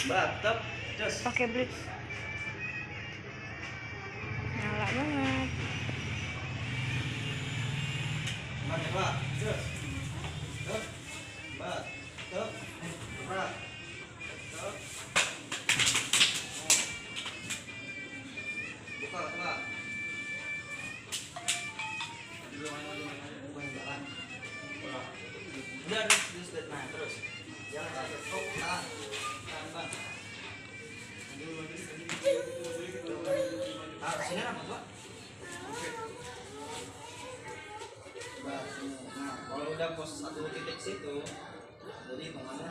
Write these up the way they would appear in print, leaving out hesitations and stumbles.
Batap, just. Pakai blitz. Nyala banget. Mana Pak? Just. Tuh. Bat. Tuh. Pak. Tuh. Buka, Pak. Udah terus nah terus. Jangan sakit. Oh, tahan. Tahan, Bang. Sini apa, Pak? Nah, kalau udah pos 1 titik situ, jadi hitungannya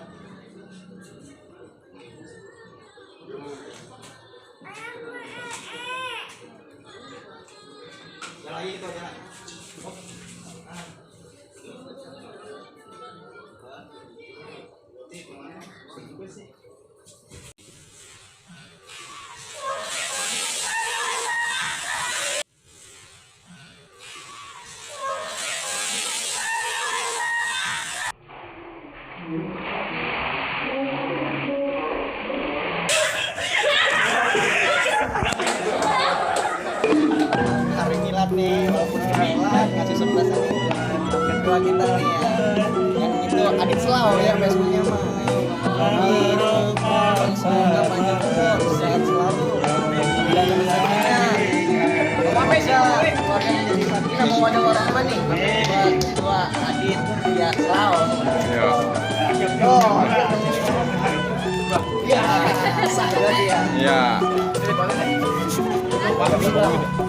jalan lagi gitu, jalan. Oh. Ah. Jadi hitungannya segitu sih. Hari Milad nih, walaupun Milad ngasih surprise hari kedua kita nih ya. Yang itu Adit Selaw ya Facebooknya mah. Semoga panjang umur, sehat selalu. Dan semuanya. Apa sih? Keluarga menjadi sakinah mau ada orang apa nih? Buat kedua Adit ya Selaw. Oh. Ya, sah dia. Ya. Ini